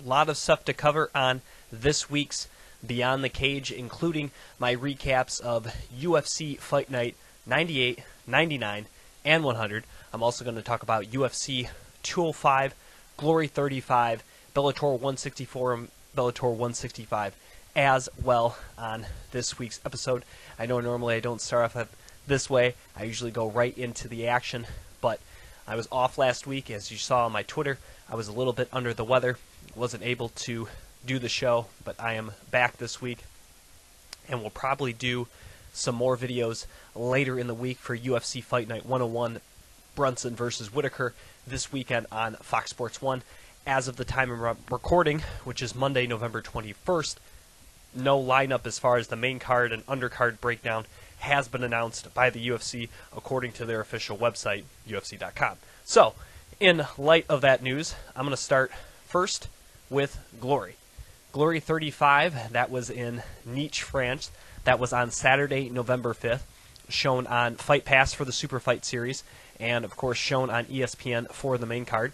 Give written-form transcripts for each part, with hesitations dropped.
A lot of stuff to cover on this week's Beyond the Cage, including my recaps of UFC Fight Night 98, 99, and 100. I'm also going to talk about UFC 205, Glory 35, Bellator 164, and Bellator 165 as well on this week's episode. I know normally I don't start off this way. I usually go right into the action, but I was off last week. As you saw on my Twitter, I was a little bit under the weather. Wasn't able to do the show, but I am back this week, and we'll probably do some more videos later in the week for UFC Fight Night 101, Brunson versus Whitaker this weekend on Fox Sports 1. As of the time I'm recording, which is Monday, November 21st, no lineup as far as the main card and undercard breakdown has been announced by the UFC according to their official website, UFC.com. So, in light of that news, I'm going to start first with Glory. Glory 35, that was in Nice, France. That was on Saturday, November 5th, shown on Fight Pass for the Super Fight Series, and of course shown on ESPN for the main card.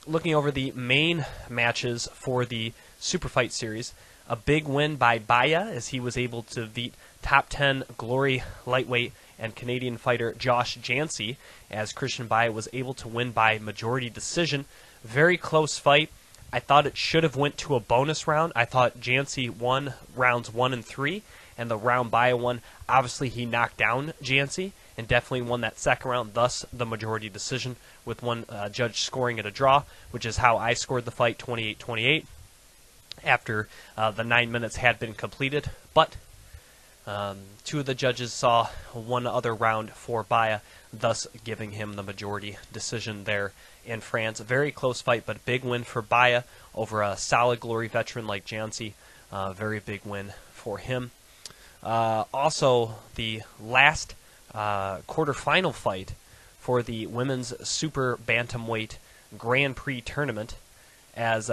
Looking over the main matches for the Super Fight Series, a big win by Baya as he was able to beat top 10 Glory lightweight and Canadian fighter Josh Jancy, as Christian Baya was able to win by majority decision. Very close fight. I thought it should have went to a bonus round. I thought Jancy won rounds 1 and 3, and the round Baya won. Obviously, he knocked down Jancy and definitely won that second round, thus the majority decision, with one judge scoring it a draw, which is how I scored the fight, 28-28. After the 9 minutes had been completed, but two of the judges saw one other round for Baya, thus giving him the majority decision there in France. A very close fight, but a big win for Baya over a solid Glory veteran like Jancy. Very big win for him. Also, the last quarterfinal fight for the women's super bantamweight Grand Prix tournament, as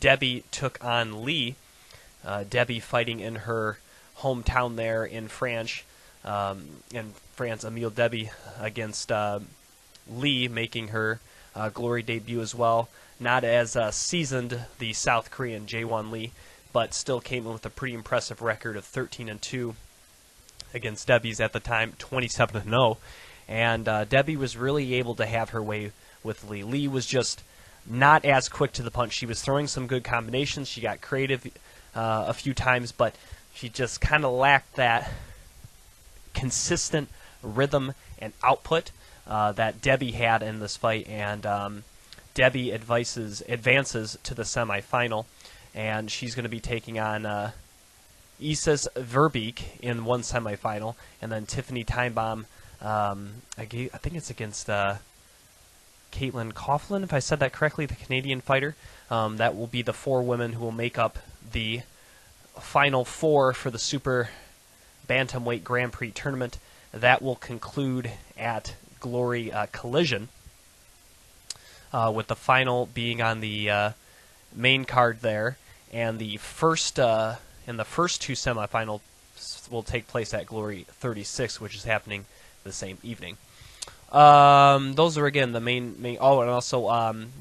Debbie took on Lee. Debbie fighting in her hometown there in France. Emile Debbie against Lee, making her Glory debut as well. Not as seasoned, the South Korean Jaewon Lee, but still came in with a pretty impressive record of 13-2 against Debbie's at the time 27-0. And Debbie was really able to have her way with Lee. Lee was just not as quick to the punch. She was throwing some good combinations. She got creative a few times, but she just kind of lacked that consistent rhythm and output that Debbie had in this fight. And Debbie advances to the semifinal, and she's going to be taking on Isis Verbeek in one semifinal, and then Tiffany Timebomb, I think it's against Caitlin Coughlin, if I said that correctly, the Canadian fighter. That will be the four women who will make up the final four for the Super Bantamweight Grand Prix tournament. That will conclude at Glory Collision, with the final being on the main card there, and the first two semifinals will take place at Glory 36, which is happening the same evening. Those are, again, the main. Oh, and also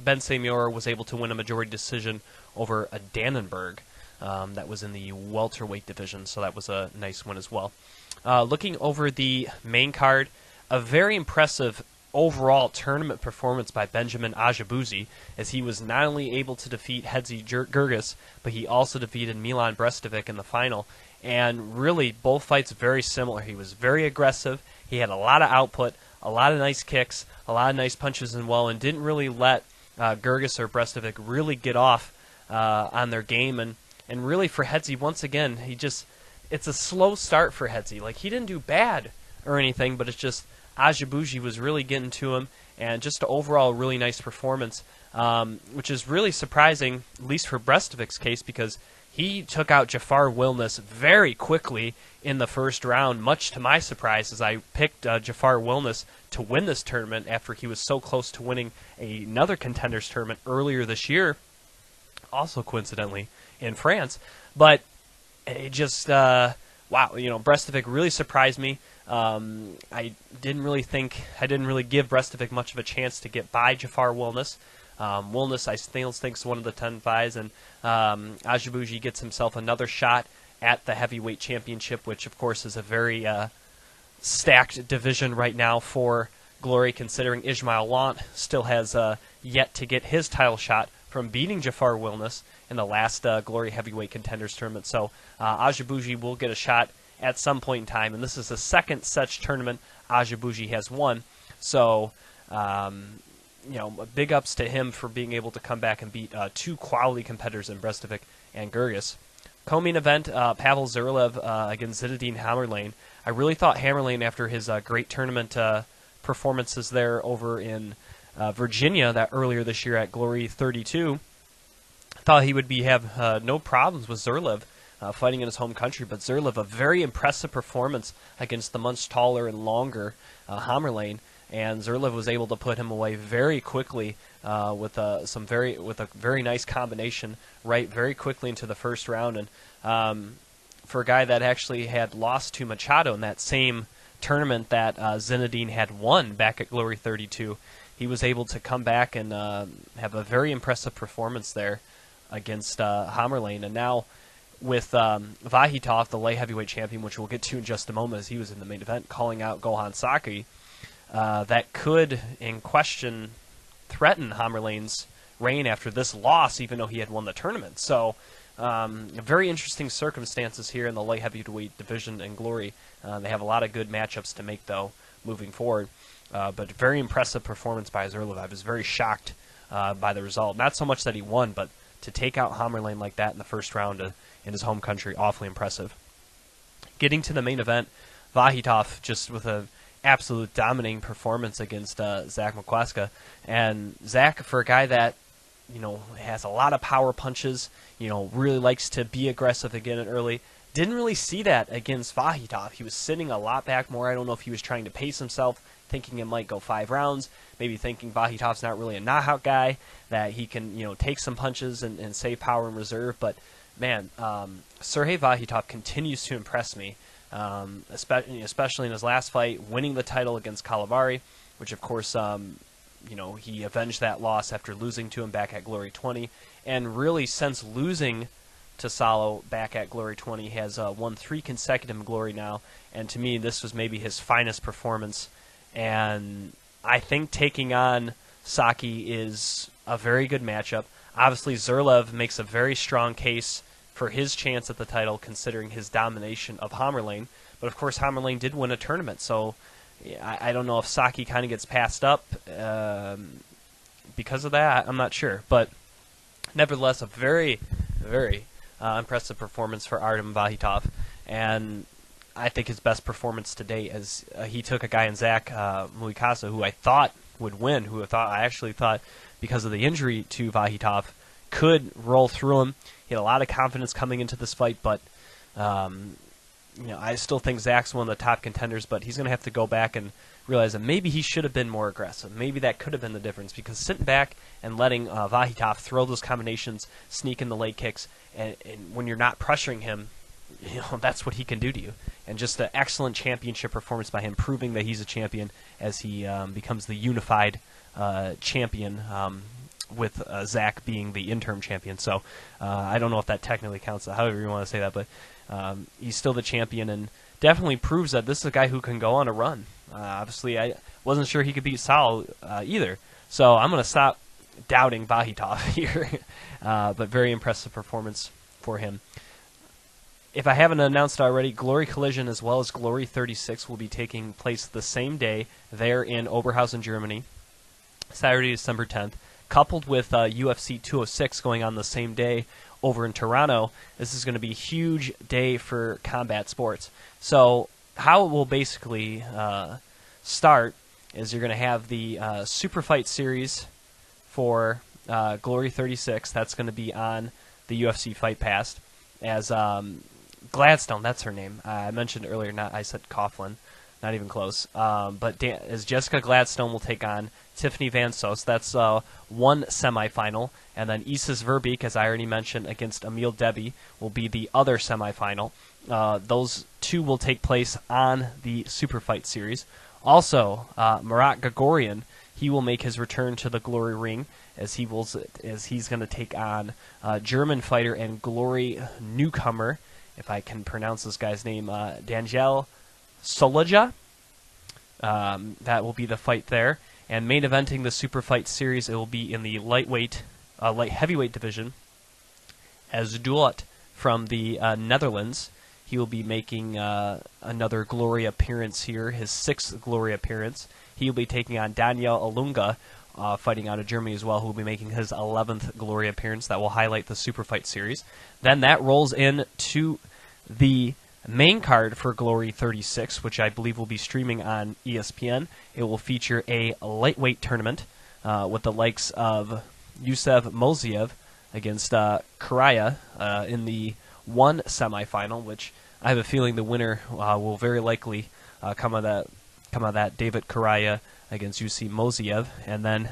Ben Samior was able to win a majority decision over a Dannenberg. That was in the welterweight division, so that was a nice win as well. Looking over the main card, a very impressive overall tournament performance by Benjamin Ajabuzi, as he was not only able to defeat Hedzi Gergis, but he also defeated Milan Brestovic in the final. And really, both fights very similar. He was very aggressive. He had a lot of output, a lot of nice kicks, a lot of nice punches as well, and didn't really let Gergis or Brestovic really get off on their game. And really for Hedzi, once again, it's a slow start for Hedzi. Like, he didn't do bad or anything, but it's just Ajabuzi was really getting to him, and just an overall really nice performance, which is really surprising, at least for Brestovic's case, because he took out Jafar Wilness very quickly in the first round, much to my surprise, as I picked Jafar Wilness to win this tournament after he was so close to winning another contenders tournament earlier this year, also coincidentally in France. But it just, wow, Brestovic really surprised me. I didn't really give Brestovic much of a chance to get by Jafar Wilness. Wilness, I still think, is one of the 10 buys, and Ajabuji gets himself another shot at the heavyweight championship, which, of course, is a very stacked division right now for Glory, considering Ismail Lant still has yet to get his title shot from beating Jafar Wilness in the last Glory Heavyweight Contenders Tournament. So Ajabuji will get a shot at some point in time, and this is the second such tournament Ajabuji has won. So, big ups to him for being able to come back and beat two quality competitors in Brestovic and Gergis. Co-main event, Pavel Zurlev against Zinedine Hammerlane. I really thought Hammerlane, after his great tournament performances there over in Virginia that earlier this year at Glory 32, thought he would have no problems with Zurlev fighting in his home country. But Zurlev, a very impressive performance against the much taller and longer Hammerlane, and Zurlev was able to put him away very quickly with a very nice combination right very quickly into the first round. And for a guy that actually had lost to Machado in that same tournament that Zinedine had won back at Glory 32, he was able to come back and have a very impressive performance there against Hammerlane. And now with Vahitov, the light heavyweight champion, which we'll get to in just a moment as he was in the main event, calling out Gohan Saki, that could, in question, threaten Hammerlane's reign after this loss, even though he had won the tournament. So very interesting circumstances here in the light heavyweight division in Glory. They have a lot of good matchups to make, though, moving forward. But very impressive performance by Zurlev. I was very shocked by the result. Not so much that he won, but to take out Hammerlane like that in the first round in his home country, awfully impressive. Getting to the main event, Vahitov just with an absolute dominating performance against Zach McCuasca. And Zach, for a guy that has a lot of power punches, really likes to be aggressive again and early, didn't really see that against Vahitov. He was sitting a lot back more. I don't know if he was trying to pace himself, thinking it might go 5 rounds, maybe thinking Vahitov's not really a knockout guy, that he can take some punches and save power in reserve. But man, Sergey Vahitov continues to impress me, especially in his last fight, winning the title against Kalavari, which of course he avenged that loss after losing to him back at Glory 20, and really since losing to Salo back at Glory 20 has won 3 consecutive Glory now, and to me this was maybe his finest performance. And I think taking on Saki is a very good matchup. Obviously Zurlev makes a very strong case for his chance at the title, considering his domination of Hammerlane. But of course Hammerlane did win a tournament, so I don't know if Saki kind of gets passed up because of that. I'm not sure. But nevertheless, a very, very impressive performance for Artem Vahitov. And I think his best performance to date, as he took a guy in Zach Muikasa, who I thought would win, I actually thought, because of the injury to Vahitov, could roll through him. He had a lot of confidence coming into this fight, but I still think Zach's one of the top contenders, but he's going to have to go back and realize that maybe he should have been more aggressive. Maybe that could have been the difference, because sitting back and letting Vahitov throw those combinations, sneak in the leg kicks, and when you're not pressuring him, that's what he can do to you. And just an excellent championship performance by him, proving that he's a champion as he becomes the unified champion, with Zach being the interim champion. So I don't know if that technically counts, however you want to say that, but he's still the champion and definitely proves that this is a guy who can go on a run. Obviously, I wasn't sure he could beat Sal either, so I'm going to stop doubting Vahitov here. But very impressive performance for him. If I haven't announced already, Glory Collision as well as Glory 36 will be taking place the same day there in Oberhausen, Germany, Saturday, December 10th, coupled with UFC 206 going on the same day over in Toronto. This is going to be a huge day for combat sports. So how it will basically start is you're going to have the Super Fight Series for Glory 36. That's going to be on the UFC Fight Pass as Gladstone, that's her name. I mentioned earlier, I said Coughlin, not even close. But as Jessica Gladstone will take on Tiffany Van Soest. That's one semifinal. And then Isis Verbeek, as I already mentioned, against Emil Debbie will be the other semifinal. Those two will take place on the Super Fight Series. Also, Marat Gagorian, he will make his return to the Glory ring as he's going to take on German fighter and Glory newcomer, if I can pronounce this guy's name, Daniel Solaja. That will be the fight there. And main eventing the Super Fight Series, it will be in the light heavyweight division, as Duot from the Netherlands. He will be making another Glory appearance here, his 6th Glory appearance. He will be taking on Daniel Alunga, fighting out of Germany as well, who will be making his 11th Glory appearance. That will highlight the Super Fight Series. Then that rolls in to the main card for Glory 36, which I believe will be streaming on ESPN. It will feature a lightweight tournament with the likes of Yusef Moziev against Karaya in the one semifinal, which I have a feeling the winner will very likely come of that David Karaya against Yusef Moziev. And then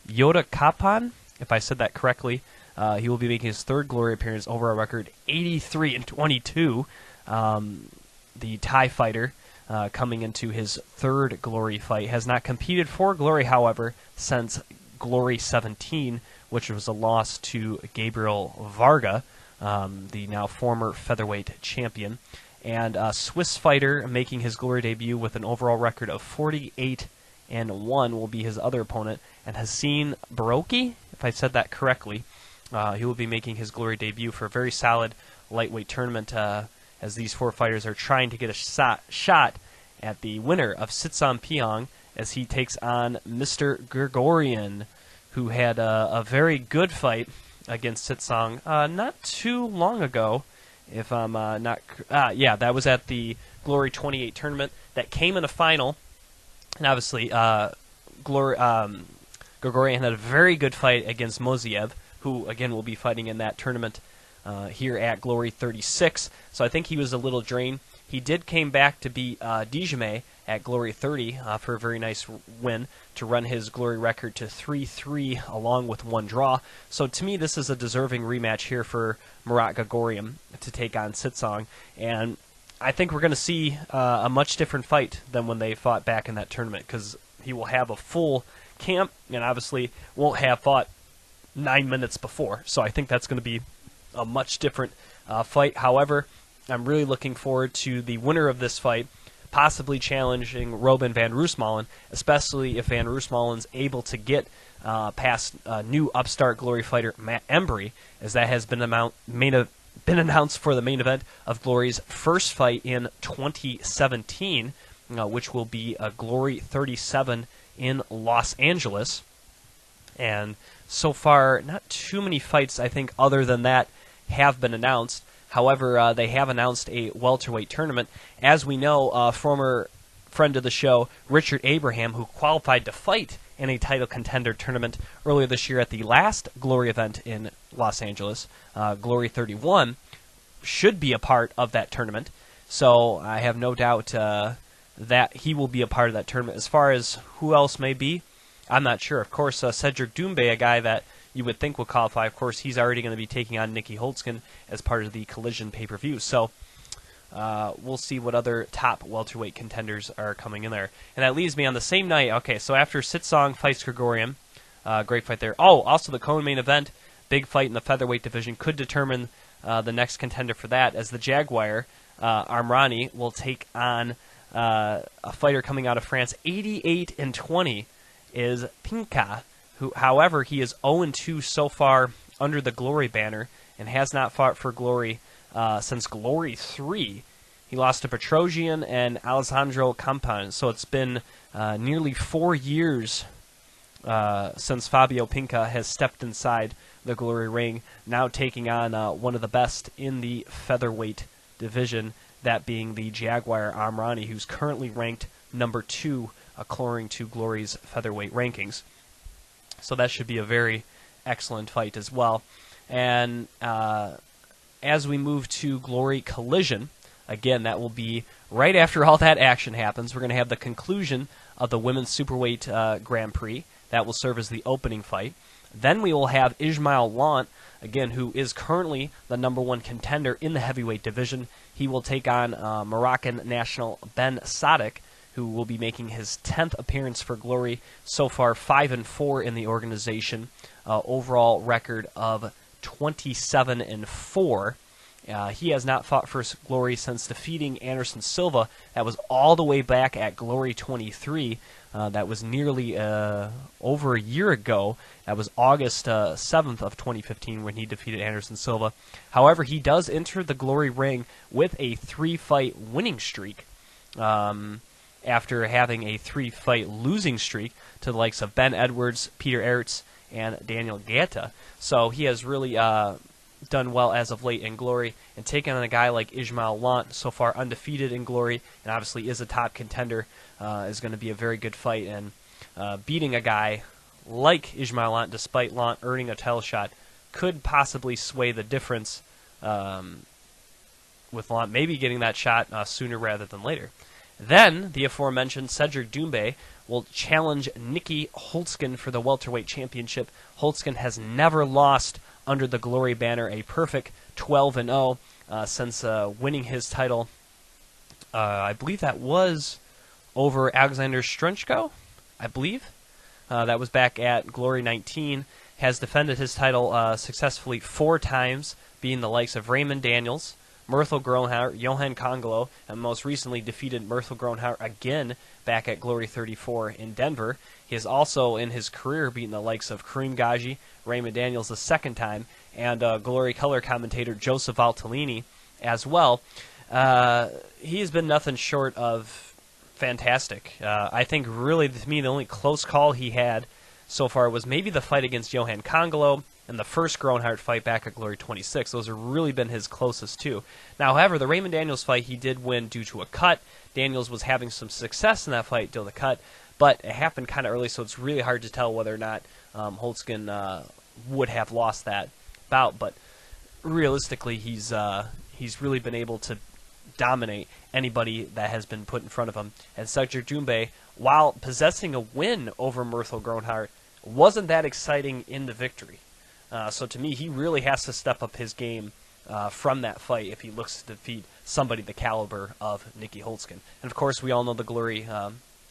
Yoda Kapan, if I said that correctly, he will be making his 3rd Glory appearance over a record 83-22. The Thai fighter coming into his 3rd Glory fight has not competed for Glory, however, since Glory 17, which was a loss to Gabriel Varga, the now former featherweight champion. And a Swiss fighter making his Glory debut with an overall record of 48-1 will be his other opponent. And Hassan Baroki, if I said that correctly, he will be making his Glory debut for a very solid lightweight tournament, as these 4 fighters are trying to get a shot at the winner of Sitsam Pyong as he takes on Mr. Gregorian, who had a very good fight against Sitsang not too long ago, if I'm not... yeah, that was at the Glory 28 tournament that came in a final, and obviously Gregorian had a very good fight against Moziev, who, again, will be fighting in that tournament here at Glory 36, so I think he was a little drained. He did came back to beat Dijame at Glory 30 for a very nice win to run his Glory record to 3-3 along with 1 draw. So to me, this is a deserving rematch here for Murat Gregorian to take on Sitsang, and I think we're going to see a much different fight than when they fought back in that tournament, because he will have a full camp and obviously won't have fought 9 minutes before. So I think that's going to be a much different fight. However, I'm really looking forward to the winner of this fight possibly challenging Robin van Roosmalen, especially if van Roosmalen's able to get past new upstart Glory fighter Matt Embry, as that has been announced for the main event of Glory's first fight in 2017, which will be a Glory 37 in Los Angeles. And so far, not too many fights, I think, other than that have been announced. However, they have announced a welterweight tournament. As we know, former friend of the show, Richard Abraham, who qualified to fight in a title contender tournament earlier this year at the last Glory event in Los Angeles, Glory 31, should be a part of that tournament. So I have no doubt that he will be a part of that tournament. As far as who else may be, I'm not sure. Of course, Cedric Doumbé, a guy that you would think will qualify. Of course, he's already going to be taking on Nicky Holtzkin as part of the Collision pay-per-view. So we'll see what other top welterweight contenders are coming in there. And that leaves me on the same night. Okay, so after Sitsang fights Gregorian, great fight there. Oh, also the co-main event, big fight in the featherweight division, could determine the next contender for that, as the Jaguar, Armani, will take on a fighter coming out of France. 88-20 is Pinka, who, however, he is 0-2 so far under the Glory banner and has not fought for Glory since Glory 3. He lost to Petrosian and Alessandro Campan, so it's been nearly 4 years since Fabio Pinka has stepped inside the Glory ring, now taking on one of the best in the featherweight division, that being the Jaguar Amrani, who's currently ranked number 2 according to Glory's featherweight rankings. So that should be a very excellent fight as well. And as we move to Glory Collision, again, that will be right after all that action happens. We're going to have the conclusion of the Women's Superweight Grand Prix. That will serve as the opening fight. Then we will have Ismail Lant, again, who is currently the number 1 contender in the heavyweight division. He will take on Moroccan national Ben Sadek, who will be making his 10th appearance for Glory. So far, 5-4 in the organization. Overall record of 27-4. He has not fought for Glory since defeating Anderson Silva. That was all the way back at Glory 23. That was nearly over a year ago. That was August 7th of 2015 when he defeated Anderson Silva. However, he does enter the Glory ring with a 3-fight winning streak after having a 3-fight losing streak to the likes of Ben Edwards, Peter Ertz, and Daniel Gaeta. So he has really done well as of late in Glory, and taking on a guy like Ismail Lant, so far undefeated in Glory, and obviously is a top contender, is going to be a very good fight. And beating a guy like Ismail Lant, despite Lant earning a title shot, could possibly sway the difference with Lant maybe getting that shot sooner rather than later. Then, the aforementioned Cedric Doumbé will challenge Nicky Holtzkin for the welterweight championship. Holtzkin has never lost under the Glory banner, a perfect 12-0 since winning his title. I believe that was over Alexander Strunchko, I believe. That was back at Glory 19. Has defended his title successfully 4 times, being the likes of Raymond Daniels, Myrtle Groenhart, Johan Congolo, and most recently defeated Myrtle Groenhart again back at Glory 34 in Denver. He has also, in his career, beaten the likes of Kareem Gaji, Raymond Daniels the second time, and Glory color commentator Joseph Valtellini as well. He has been nothing short of fantastic. I think really, to me, the only close call he had so far was maybe the fight against Johan Congolo and the first Groenhart fight back at Glory 26. Those have really been his closest two. Now, however, the Raymond Daniels fight he did win due to a cut. Daniels was having some success in that fight till the cut, but it happened kind of early, so it's really hard to tell whether or not Holtzkin would have lost that bout. But realistically, he's really been able to dominate anybody that has been put in front of him. And Cedric Doumbé, while possessing a win over Myrtle Groenhart, wasn't that exciting in the victory. So to me, he really has to step up his game from that fight if he looks to defeat somebody the caliber of Nicky Holtzkin. And of course, we all know the Glory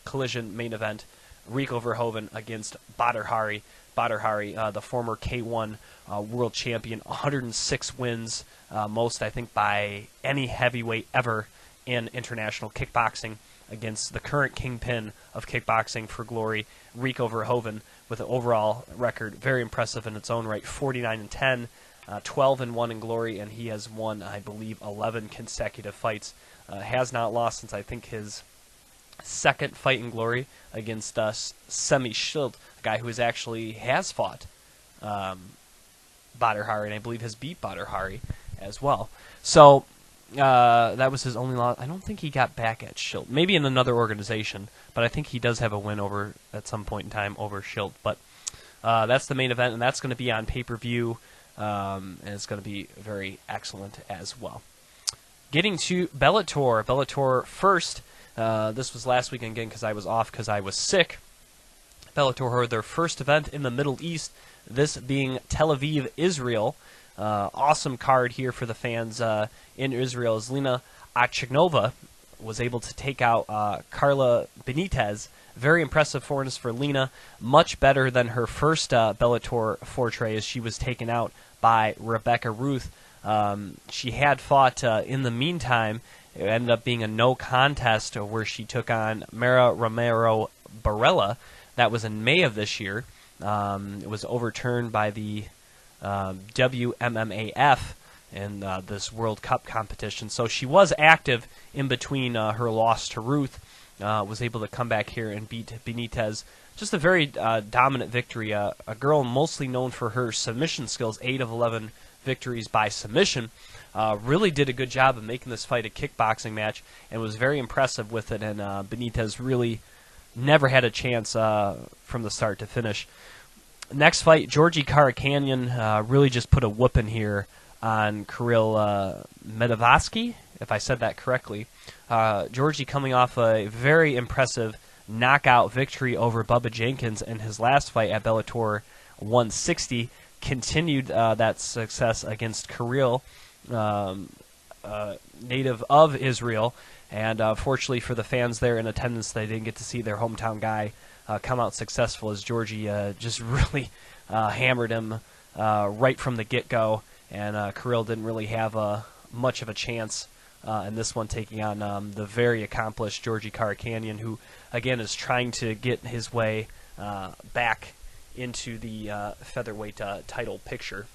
collision main event, Rico Verhoeven against Badr Hari. Badr Hari, the former K1 world champion, 106 wins, most I think by any heavyweight ever in international kickboxing, against the current kingpin of kickboxing for Glory, Rico Verhoeven, with an overall record very impressive in its own right, 49-10, 12-1 in Glory, and he has won, I believe, 11 consecutive fights. Has not lost since I think his second fight in Glory against Semi Schild, a guy who actually has fought Badr Hari, and I believe has beat Badr Hari as well. So that was his only loss. I don't think he got back at Schild. Maybe in another organization, but I think he does have a win over at some point in time over Schild. But that's the main event, and that's going to be on pay-per-view, and it's going to be very excellent as well. Getting to Bellator. Bellator first. This was last weekend again because I was off because I was sick. Bellator had their first event in the Middle East, this being Tel Aviv, Israel. Awesome card here for the fans in Israel, as Lina Achnova was able to take out Carla Benitez. Very impressive performance for Lina. Much better than her first Bellator foray, as she was taken out by Rebecca Ruth. She had fought in the meantime. It ended up being a no contest where she took on Mara Romero Barella. That was in May of this year. It was overturned by the WMMAF in this World Cup competition. So she was active in between her loss to Ruth. Was able to come back here and beat Benitez. Just a very dominant victory. A girl mostly known for her submission skills, 8 of 11 victories by submission. Really did a good job of making this fight a kickboxing match and was very impressive with it. And Benitez really never had a chance from the start to finish. Next fight, Georgie Karakhanyan really just put a whooping here on Kirill Medavsky, if I said that correctly. Georgie coming off a very impressive knockout victory over Bubba Jenkins in his last fight at Bellator 160. Continued that success against Kirill. native of Israel, and fortunately for the fans there in attendance, they didn't get to see their hometown guy come out successful, as Georgie just really hammered him right from the get-go, and Kirill didn't really have much of a chance in this one, taking on the very accomplished Georgie Karakhanyan, who, again, is trying to get his way back into the featherweight title picture.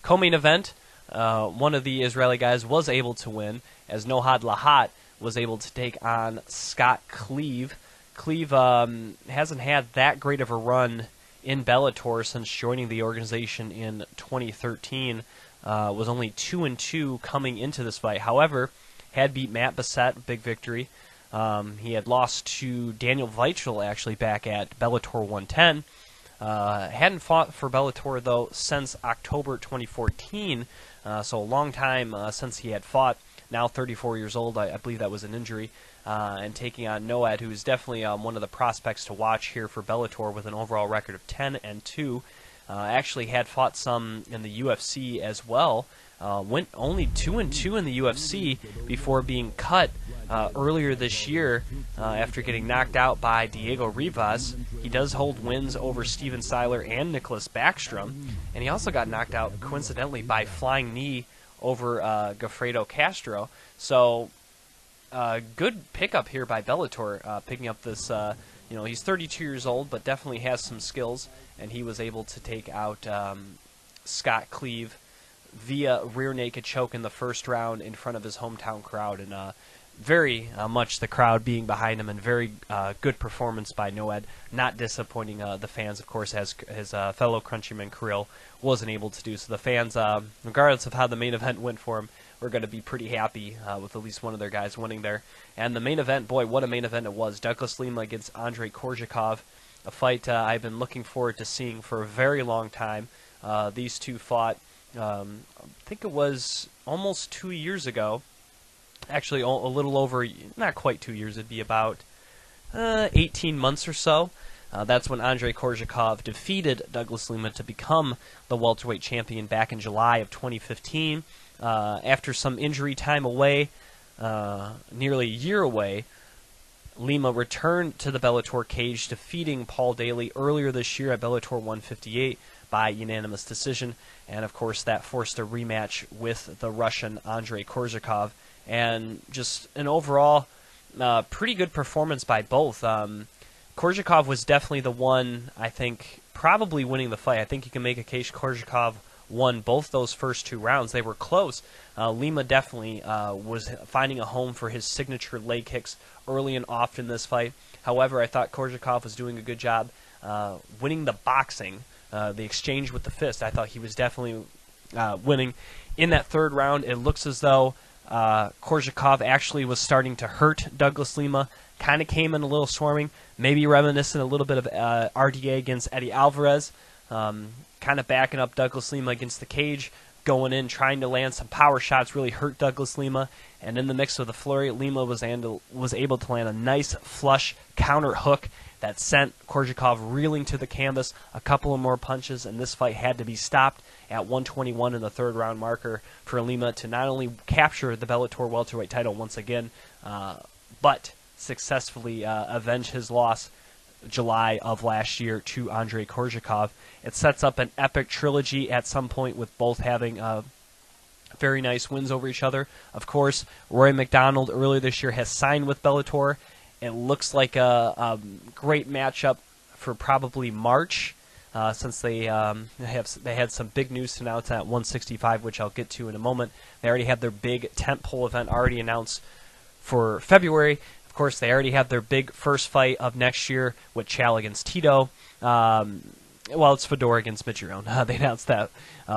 Co-main event, one of the Israeli guys was able to win, as Lahat was able to take on Scott Cleave. Cleave hasn't had that great of a run in Bellator since joining the organization in 2013. Was only 2-2 coming into this fight. However, had beat Matt Bassett, big victory. He had lost to Daniel Weichel, actually, back at Bellator 110. Hadn't fought for Bellator, though, since October 2014, so a long time since he had fought. Now 34 years old, I believe that was an injury, and taking on Noam, who is definitely one of the prospects to watch here for Bellator with an overall record of 10-2. Actually had fought some in the UFC as well. Went only 2-2 in the UFC before being cut earlier this year after getting knocked out by Diego Rivas. He does hold wins over Steven Seiler and Nicholas Backstrom, and he also got knocked out, coincidentally, by flying knee over Goffredo Castro. So good pickup here by Bellator, picking up this. He's 32 years old, but definitely has some skills, and he was able to take out Scott Cleave via rear naked choke in the first round in front of his hometown crowd, and very much the crowd being behind him, and very good performance by Noam, not disappointing the fans, of course, as his fellow countryman Kirill wasn't able to do. So the fans, regardless of how the main event went for him, we're going to be pretty happy with at least one of their guys winning there. And the main event, boy, what a main event it was. Douglas Lima against Andrei Korsakov, a fight I've been looking forward to seeing for a very long time. These two fought, I think it was almost 2 years ago. Actually, a little over, not quite 2 years, it'd be about 18 months or so. That's when Andrei Korsakov defeated Douglas Lima to become the welterweight champion back in July of 2015. After some injury time away, nearly a year away, Lima returned to the Bellator cage, defeating Paul Daly earlier this year at Bellator 158 by unanimous decision. And, of course, that forced a rematch with the Russian Andrei Korsakov. And just an overall pretty good performance by both. Korsakov was definitely the one, I think, probably winning the fight. I think you can make a case Korsakov won both those first two rounds. They were close. Lima definitely was finding a home for his signature leg kicks early and often in this fight. However, I thought Korsakov was doing a good job winning the boxing, the exchange with the fist. I thought he was definitely winning. In that third round, it looks as though Korsakov actually was starting to hurt Douglas Lima. Kind of came in a little swarming, maybe reminiscent a little bit of RDA against Eddie Alvarez. Kind of backing up Douglas Lima against the cage, going in, trying to land some power shots, really hurt Douglas Lima. And in the mix with the flurry, Lima was able to land a nice flush counter hook that sent Korsakov reeling to the canvas. A couple of more punches, and this fight had to be stopped at 121 in the third round marker for Lima to not only capture the Bellator welterweight title once again, but successfully avenge his loss July of last year to Andrei Korsakov. It sets up an epic trilogy at some point with both having very nice wins over each other. Of course, Rory McDonald earlier this year has signed with Bellator. It looks like a great matchup for probably March, since they had some big news to announce at 165, which I'll get to in a moment. They already have their big tentpole event already announced for February. Of course, they already have their big first fight of next year with Chal against Tito. It's Fedor against Mitrione. They announced that.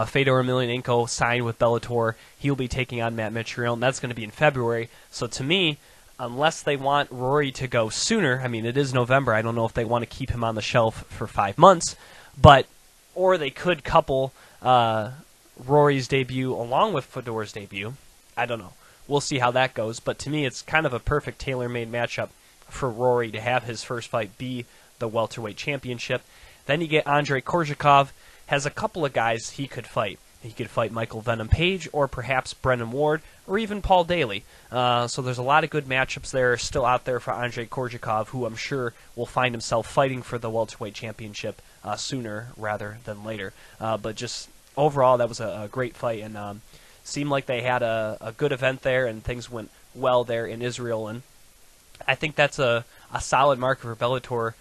Fedor Emelianenko signed with Bellator. He'll be taking on Matt Mitrione. That's going to be in February. So to me, unless they want Rory to go sooner, I mean, it is November. I don't know if they want to keep him on the shelf for 5 months. Or they could couple Rory's debut along with Fedor's debut. I don't know. We'll see how that goes. But to me, it's kind of a perfect tailor-made matchup for Rory to have his first fight be the welterweight championship. Then you get Andrei Korsakov, has a couple of guys he could fight. He could fight Michael Venom Page, or perhaps Brennan Ward, or even Paul Daly. So there's a lot of good matchups there still out there for Andrei Korsakov, who I'm sure will find himself fighting for the welterweight championship sooner rather than later. But just overall, that was a great fight, and seemed like they had a good event there, and things went well there in Israel. And I think that's a solid marker for Bellator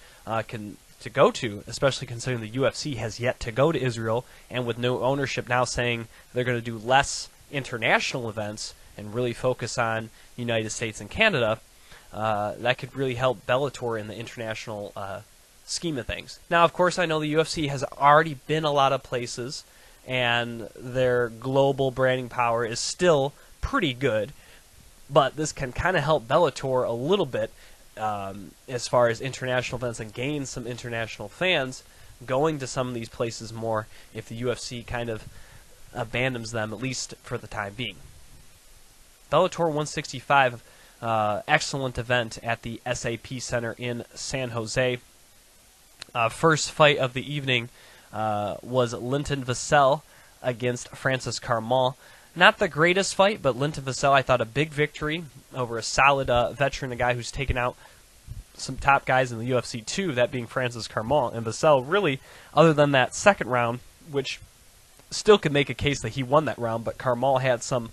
to go to, especially considering the UFC has yet to go to Israel, and with no ownership now saying they're going to do less international events and really focus on United States and Canada, that could really help Bellator in the international scheme of things. Now, of course, I know the UFC has already been a lot of places, and their global branding power is still pretty good, but this can kind of help Bellator a little bit as far as international events and gain some international fans going to some of these places more if the UFC kind of abandons them, at least for the time being. Bellator 165, excellent event at the SAP Center in San Jose. First fight of the evening was Linton Vassell against Francis Carmel. Not the greatest fight, but Linton Vassell, I thought, a big victory over a solid veteran, a guy who's taken out some top guys in the UFC too, that being Francis Carmel. And Vassell, really, other than that second round, which still could make a case that he won that round, but Carmel had some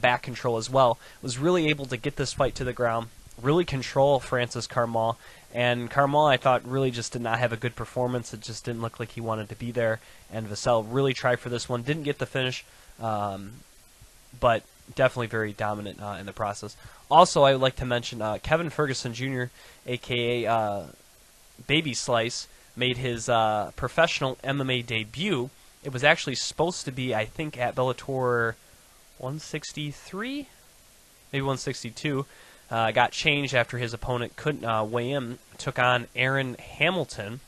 back control as well, was really able to get this fight to the ground, really control Francis Carmel. And Carmel, I thought, really just did not have a good performance. It just didn't look like he wanted to be there. And Vassell really tried for this one, didn't get the finish, but definitely very dominant in the process. Also, I would like to mention Kevin Ferguson Jr., a.k.a. Baby Slice, made his professional MMA debut. It was actually supposed to be, I think, at Bellator 163, maybe 162. Got changed after his opponent couldn't weigh in. Took on Aaron Hamilton,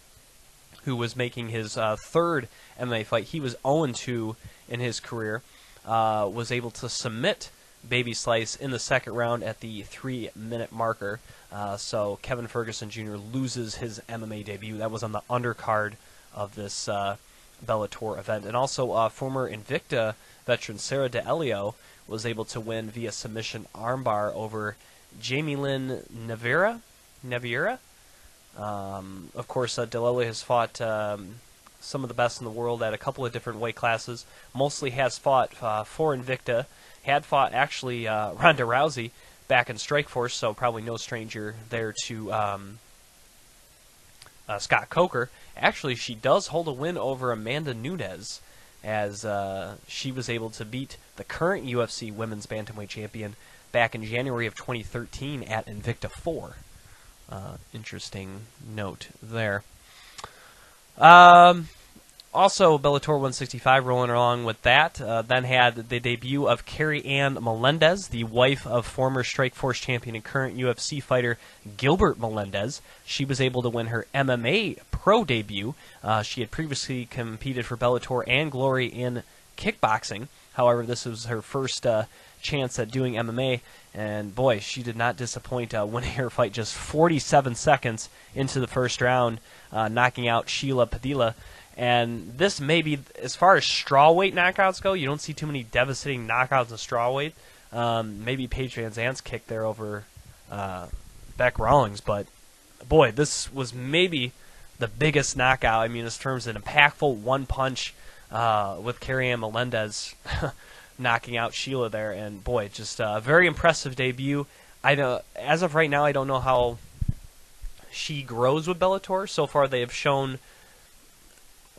who was making his third MMA fight. He was 0-2 in his career. Was able to submit Baby Slice in the second round at the 3-minute marker. So Kevin Ferguson Jr. loses his MMA debut. That was on the undercard of this Bellator event. And also former Invicta veteran Sarah D'Elio was able to win via submission armbar over Jamie Lynn Navarra. Of course, D'Elio has fought some of the best in the world at a couple of different weight classes. Mostly has fought for Invicta. Had fought, actually, Ronda Rousey back in Strikeforce, so probably no stranger there to Scott Coker. Actually, she does hold a win over Amanda Nunes, as she was able to beat the current UFC Women's Bantamweight Champion back in January of 2013 at Invicta 4. Interesting note there. Also, Bellator 165 rolling along with that. Then had the debut of Carrie Ann Melendez, the wife of former Strikeforce champion and current UFC fighter Gilbert Melendez. She was able to win her MMA pro debut. She had previously competed for Bellator and Glory in kickboxing. However, this was her first chance at doing MMA, and boy, she did not disappoint, winning her fight just 47 seconds into the first round, knocking out Sheila Padilla. And this may be, as far as strawweight knockouts go, you don't see too many devastating knockouts in strawweight. Maybe Paige Van Zandt's kick there over Beck Rawlings, but boy, this was maybe the biggest knockout. I mean, in terms of an impactful one punch with Carrie Ann Melendez knocking out Sheila there, and boy, just a very impressive debut. I know, as of right now, I don't know how she grows with Bellator. So far, they have shown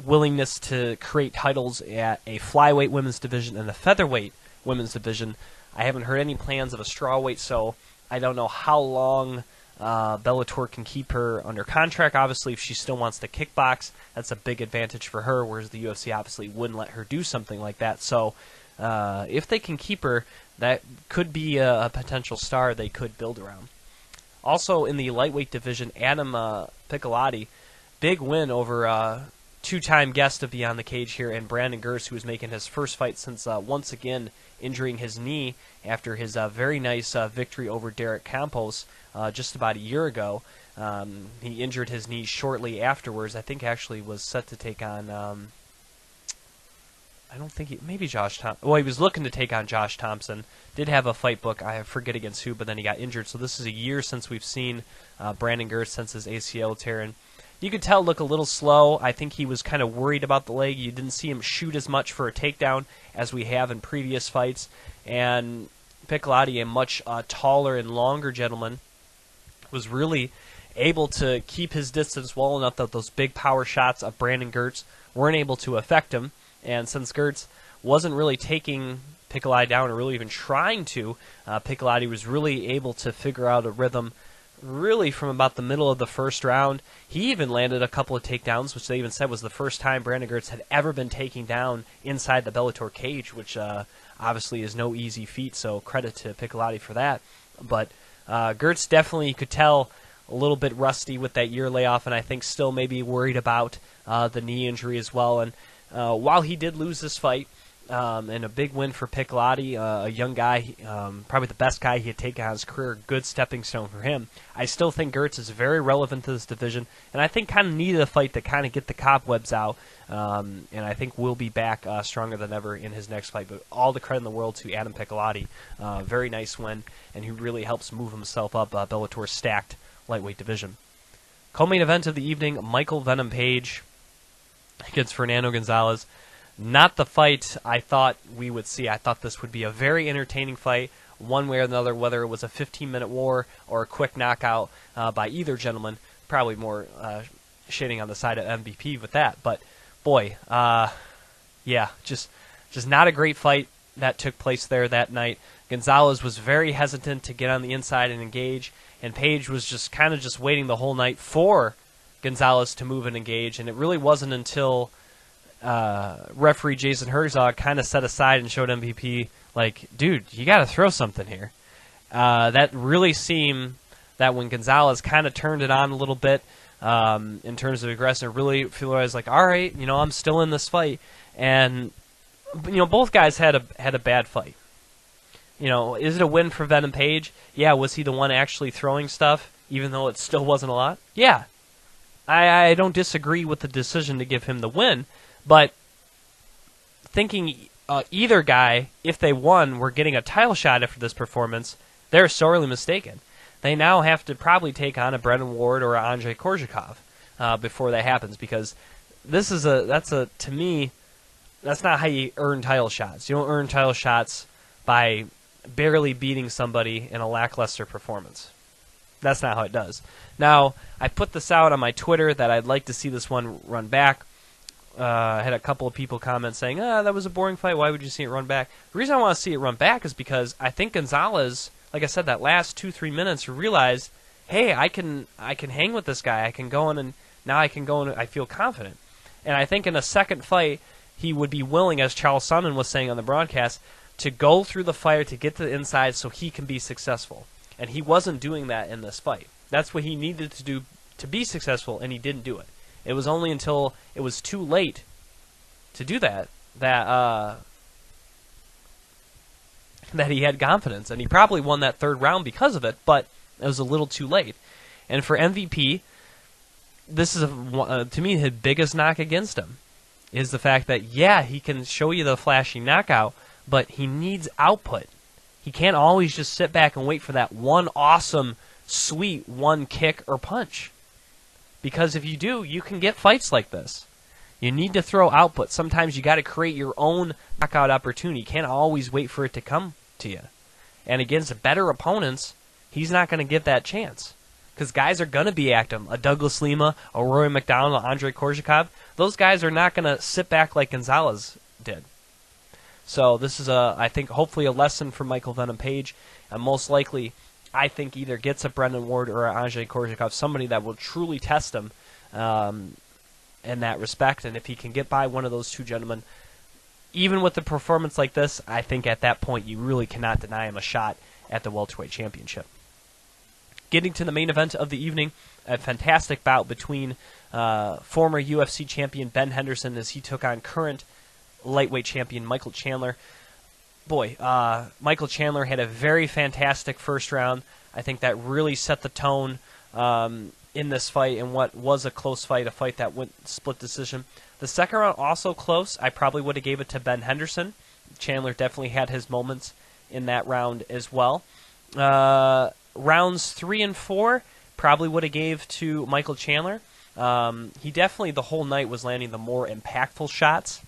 willingness to create titles at a flyweight women's division and a featherweight women's division. I haven't heard any plans of a strawweight, so I don't know how long Bellator can keep her under contract. Obviously, if she still wants to kickbox, that's a big advantage for her, whereas the UFC obviously wouldn't let her do something like that. So if they can keep her, that could be a potential star they could build around. Also in the lightweight division, Adam Piccolotti, big win over two-time guest of Beyond the Cage here, and Brandon Gertz, who was making his first fight since once again injuring his knee after his very nice victory over Derek Campos just about a year ago. He injured his knee shortly afterwards. I think actually was set to take on I don't think maybe Josh Thompson. Well, he was looking to take on Josh Thompson. Did have a fight book. I forget against who, but then he got injured. So this is a year since we've seen Brandon Gertz since his ACL tear. And you could tell look a little slow. I think he was kind of worried about the leg. You didn't see him shoot as much for a takedown as we have in previous fights. And Pickle, a much taller and longer gentleman, was really able to keep his distance well enough that those big power shots of Brandon Gertz weren't able to affect him. And since Gertz wasn't really taking Pickle down or really even trying to, Pickle was really able to figure out a rhythm really from about the middle of the first round. He even landed a couple of takedowns, which they even said was the first time Brandon Gertz had ever been taken down inside the Bellator cage, which obviously is no easy feat, so credit to Pickle for that. But Gertz definitely, you could tell, a little bit rusty with that year layoff, and I think still maybe worried about the knee injury as well. And while he did lose this fight, and a big win for Pickle, a young guy, probably the best guy he had taken out of his career, good stepping stone for him, I still think Gertz is very relevant to this division, and I think kind of needed a fight to kind of get the cobwebs out, and I think will be back stronger than ever in his next fight. But all the credit in the world to Adam Pickle, very nice win, and he really helps move himself up Bellator's stacked lightweight division. Co-main event of the evening, Michael Venom Page against Fernando Gonzales. Not the fight I thought we would see. I thought this would be a very entertaining fight, one way or another, whether it was a 15-minute war or a quick knockout by either gentleman. Probably more shading on the side of MVP with that. But, boy, yeah, just not a great fight that took place there that night. Gonzales was very hesitant to get on the inside and engage, and Page was just kind of just waiting the whole night for Gonzales to move and engage, and it really wasn't until referee Jason Herzog kind of set aside and showed MVP, like, dude, you got to throw something here. That really seemed that when Gonzales kind of turned it on a little bit in terms of aggression, really feel I was like, all right, I'm still in this fight. And, both guys had a bad fight. Is it a win for Venom Page? Yeah, was he the one actually throwing stuff, even though it still wasn't a lot? Yeah. I don't disagree with the decision to give him the win, but thinking either guy, if they won, were getting a title shot after this performance, they're sorely mistaken. They now have to probably take on a Brennan Ward or a Andrei Korsakov before that happens, because to me, that's not how you earn title shots. You don't earn title shots by barely beating somebody in a lackluster performance. That's not how it does. Now, I put this out on my Twitter that I'd like to see this one run back. I had a couple of people comment saying, that was a boring fight. Why would you see it run back? The reason I want to see it run back is because I think Gonzales, like I said, that last 2-3 minutes realized, hey, I can hang with this guy. I can go in, and now I can go in, I feel confident. And I think in a second fight, he would be willing, as Charles Sonnen was saying on the broadcast, to go through the fire to get to the inside so he can be successful. And he wasn't doing that in this fight. That's what he needed to do to be successful, and he didn't do it. It was only until it was too late to do that that he had confidence. And he probably won that third round because of it, but it was a little too late. And for MVP, this is, to me, his biggest knock against him, is the fact that, yeah, he can show you the flashy knockout, but he needs output. He can't always just sit back and wait for that one awesome, sweet one kick or punch. Because if you do, you can get fights like this. You need to throw output. Sometimes you got to create your own knockout opportunity. You can't always wait for it to come to you. And against better opponents, he's not going to get that chance. Because guys are going to be active. A Douglas Lima, a Rory McDonald, a Andrei Korsakov. Those guys are not going to sit back like Gonzales did. So this is, I think, hopefully a lesson for Michael Venom Page. And most likely, I think either gets a Brendan Ward or an Andrei Korsakov, somebody that will truly test him in that respect. And if he can get by one of those two gentlemen, even with a performance like this, I think at that point you really cannot deny him a shot at the welterweight championship. Getting to the main event of the evening, a fantastic bout between former UFC champion Ben Henderson as he took on current lightweight champion Michael Chandler. Boy, Michael Chandler had a very fantastic first round. I think that really set the tone in this fight, and what was a close fight, a fight that went split decision. The second round also close. I probably would have gave it to Ben Henderson. Chandler definitely had his moments in that round as well. Rounds 3 and 4 probably would have gave to Michael Chandler. He definitely the whole night was landing the more impactful shots.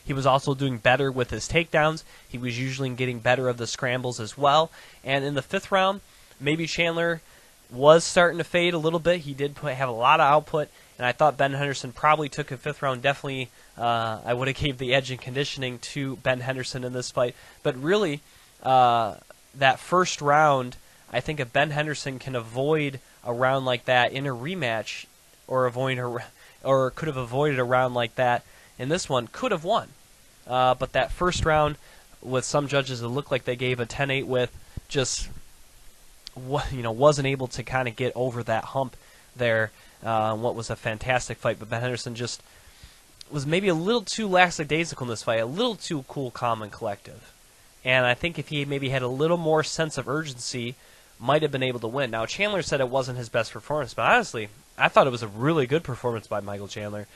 He was also doing better with his takedowns. He was usually getting better of the scrambles as well. And in the 5th round, maybe Chandler was starting to fade a little bit. He did have a lot of output, and I thought Ben Henderson probably took a 5th round. Definitely, I would have gave the edge in conditioning to Ben Henderson in this fight. But really, that first round, I think if Ben Henderson can avoid a round like that in a rematch, or could have avoided a round like that in this one, could have won. But that first round, with some judges, it looked like they gave a 10-8 with, just wasn't able to kind of get over that hump there. What was a fantastic fight, but Ben Henderson just was maybe a little too lackadaisical in this fight, a little too cool, calm, and collective. And I think if he maybe had a little more sense of urgency, might have been able to win. Now, Chandler said it wasn't his best performance, but honestly, I thought it was a really good performance by Michael Chandler.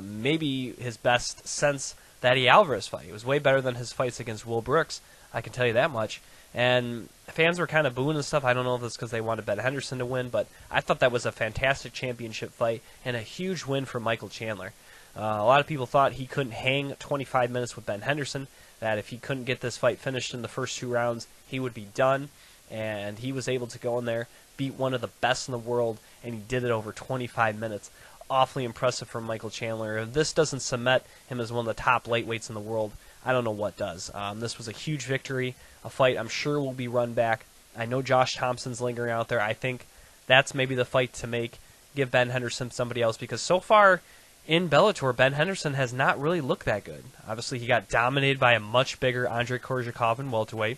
Maybe his best since that Alvarez fight. It was way better than his fights against Will Brooks, I can tell you that much. And fans were kind of booing and stuff. I don't know if it's because they wanted Ben Henderson to win, but I thought that was a fantastic championship fight and a huge win for Michael Chandler. A lot of people thought he couldn't hang 25 minutes with Ben Henderson, that if he couldn't get this fight finished in the first 2 rounds, he would be done. And he was able to go in there, beat one of the best in the world, and he did it over 25 minutes. Awfully impressive from Michael Chandler. If this doesn't cement him as one of the top lightweights in the world, I don't know what does. This was a huge victory, a fight I'm sure will be run back. I know Josh Thompson's lingering out there. I think that's maybe the fight to make. Give Ben Henderson somebody else, because so far in Bellator, Ben Henderson has not really looked that good. Obviously, he got dominated by a much bigger Andrei Korsakov in welterweight.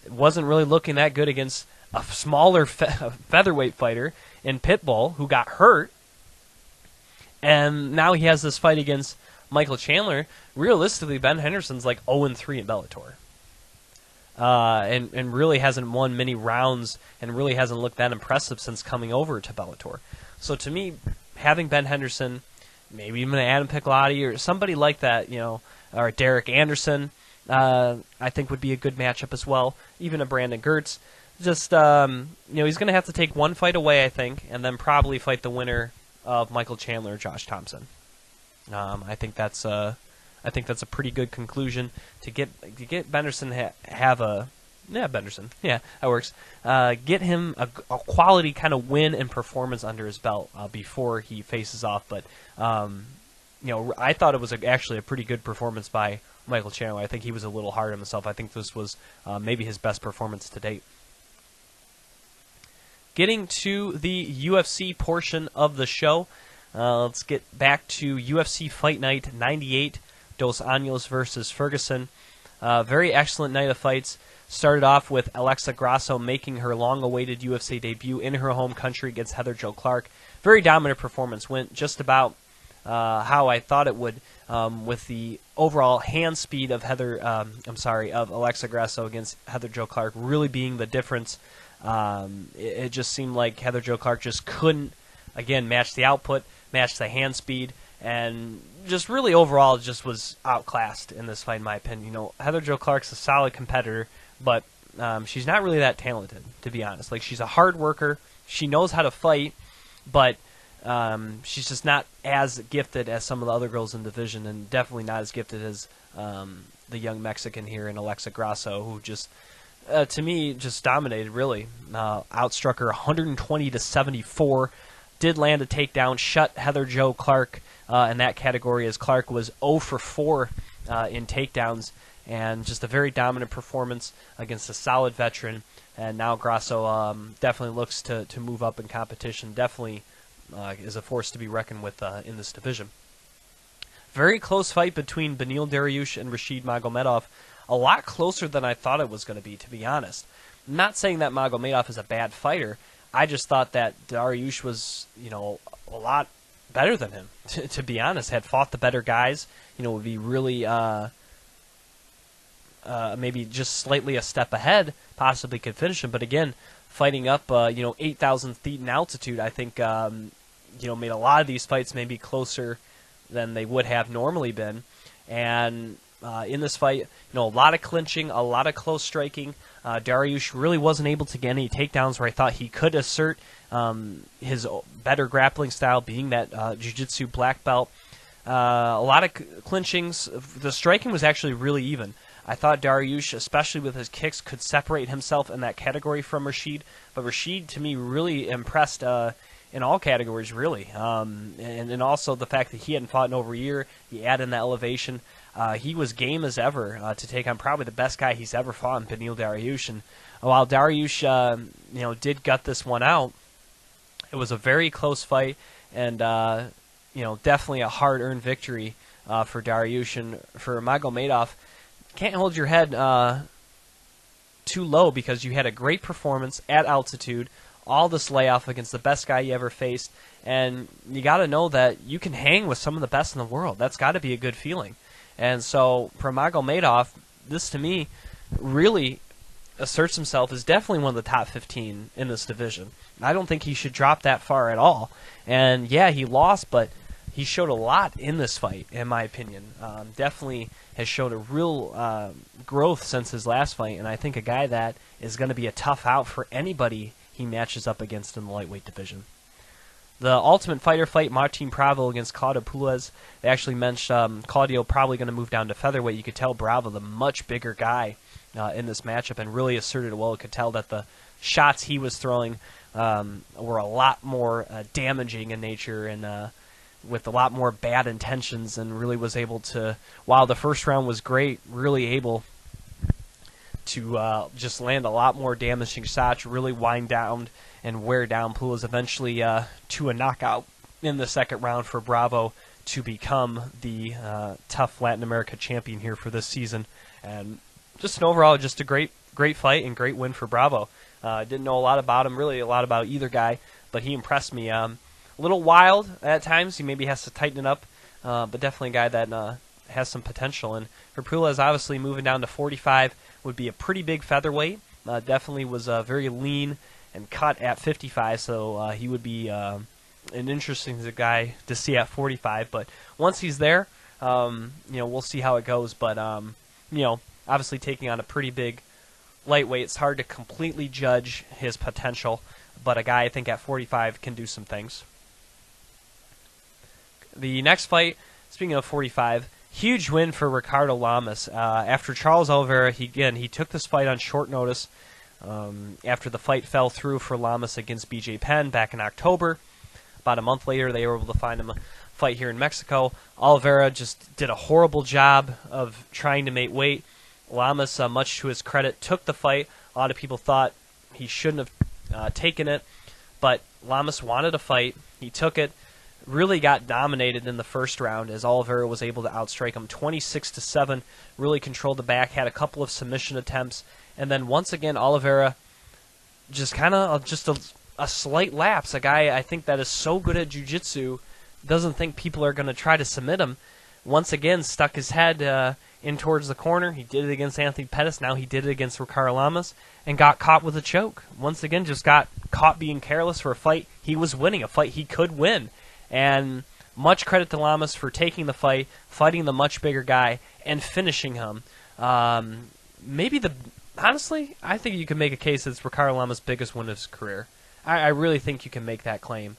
It wasn't really looking that good against a smaller featherweight fighter in Pitbull, who got hurt. And now he has this fight against Michael Chandler. Realistically, Ben Henderson's like 0-3 in Bellator. And really hasn't won many rounds and really hasn't looked that impressive since coming over to Bellator. So to me, having Ben Henderson, maybe even Adam Pickle or somebody like that, or Derek Anderson, I think would be a good matchup as well. Even a Brandon Gertz. Just, he's going to have to take one fight away, I think, and then probably fight the winner of Michael Chandler or Josh Thompson. I think that's a pretty good conclusion to get Benderson Benderson. Yeah, that works. Get him a quality kind of win and performance under his belt before he faces off. But I thought it was actually a pretty good performance by Michael Chandler. I think he was a little hard on himself. I think this was maybe his best performance to date. Getting to the UFC portion of the show, let's get back to UFC Fight Night 98, Dos Anjos versus Ferguson. Very excellent night of fights. Started off with Alexa Grasso making her long-awaited UFC debut in her home country against Heather Jo Clark. Very dominant performance. Went just about how I thought it would, with the overall hand speed of of Alexa Grasso against Heather Jo Clark really being the difference. It just seemed like Heather Jo Clark just couldn't, again, match the output, match the hand speed, and just really overall just was outclassed in this fight, in my opinion. Heather Jo Clark's a solid competitor, but she's not really that talented, to be honest. Like, she's a hard worker. She knows how to fight, but she's just not as gifted as some of the other girls in the division, and definitely not as gifted as the young Mexican here in Alexa Grasso, who just... to me, just dominated, really. Outstruck her 120-74. Did land a takedown, shut Heather Jo Clark in that category, as Clark was 0 for 4 in takedowns. And just a very dominant performance against a solid veteran. And now Grasso definitely looks to move up in competition. Definitely is a force to be reckoned with in this division. Very close fight between Beneil Dariush and Rasheed Magomedov. A lot closer than I thought it was going to be honest. I'm not saying that Magomedov is a bad fighter. I just thought that Dariush was, a lot better than him, to be honest. Had fought the better guys, would be really maybe just slightly a step ahead, possibly could finish him. But again, fighting up 8,000 feet in altitude, I think made a lot of these fights maybe closer than they would have normally been. And in this fight, a lot of clinching, a lot of close striking. Dariush really wasn't able to get any takedowns where I thought he could assert his better grappling style, being that jiu-jitsu black belt. A lot of clinchings. The striking was actually really even. I thought Dariush, especially with his kicks, could separate himself in that category from Rasheed. But Rasheed, to me, really impressed in all categories, really. And also the fact that he hadn't fought in over a year, he added in the elevation. He was game as ever to take on probably the best guy he's ever fought in Beneil Dariush. And while Dariush, did gut this one out, it was a very close fight and, definitely a hard-earned victory for Dariush. And for Magomedov, can't hold your head too low because you had a great performance at altitude, all this layoff against the best guy you ever faced, and you got to know that you can hang with some of the best in the world. That's got to be a good feeling. And so for Magomedov, this to me really asserts himself as definitely one of the top 15 in this division. I don't think he should drop that far at all. And yeah, he lost, but he showed a lot in this fight, in my opinion. Definitely has showed a real growth since his last fight, and I think a guy that is going to be a tough out for anybody he matches up against in the lightweight division. The Ultimate Fighter fight, Martin Bravo against Claudio Puelles. They actually mentioned Claudio probably going to move down to featherweight. You could tell Bravo, the much bigger guy in this matchup, and really asserted it well. You could tell that the shots he was throwing were a lot more damaging in nature and with a lot more bad intentions, and really was able to, while the first round was great, really able to just land a lot more damaging shots, really wind down and wear down Puelles, eventually to a knockout in the second round for Bravo to become the tough Latin America champion here for this season. And just an overall, just a great fight and great win for Bravo. Didn't know a lot about him, really a lot about either guy, but he impressed me. A little wild at times. He maybe has to tighten it up, but definitely a guy that has some potential. And for Puelles, obviously moving down to 45 would be a pretty big featherweight. Definitely was very lean and cut at 55, so he would be an interesting guy to see at 45. But once he's there, we'll see how it goes. But obviously taking on a pretty big lightweight, it's hard to completely judge his potential. But a guy I think at 45 can do some things. The next fight, speaking of 45, huge win for Ricardo Lamas. After Charles Oliveira, he took this fight on short notice. After the fight fell through for Lamas against BJ Penn back in October. About a month later, they were able to find him a fight here in Mexico. Oliveira just did a horrible job of trying to make weight. Lamas, much to his credit, took the fight. A lot of people thought he shouldn't have taken it, but Lamas wanted a fight. He took it. Really got dominated in the first round as Oliveira was able to outstrike him 26-7. Really controlled the back, had a couple of submission attempts, and then once again Oliveira just kind of a slight lapse. A guy I think that is so good at jiu-jitsu doesn't think people are going to try to submit him. Once again stuck his head in towards the corner. He did it against Anthony Pettis. Now he did it against Ricardo Lamas and got caught with a choke. Once again just got caught being careless for a fight he was winning, a fight he could win. And much credit to Lamas for taking the fight, fighting the much bigger guy, and finishing him. Honestly, I think you can make a case that it's Ricardo Lamas' biggest win of his career. I really think you can make that claim.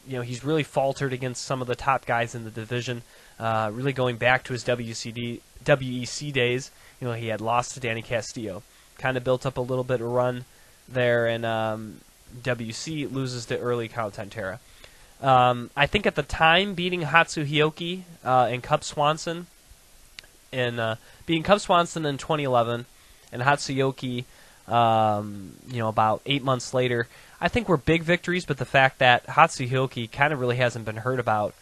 He's really faltered against some of the top guys in the division. Really going back to his WEC days, he had lost to Danny Castillo. Kind of built up a little bit of run there, and WC loses to early Caltantera. I think at the time beating Hatsuhioki and Cub Swanson beating Cub Swanson in 2011 and Hatsuhioki about 8 months later, I think were big victories, but the fact that Hatsuhioki kind of really hasn't been heard about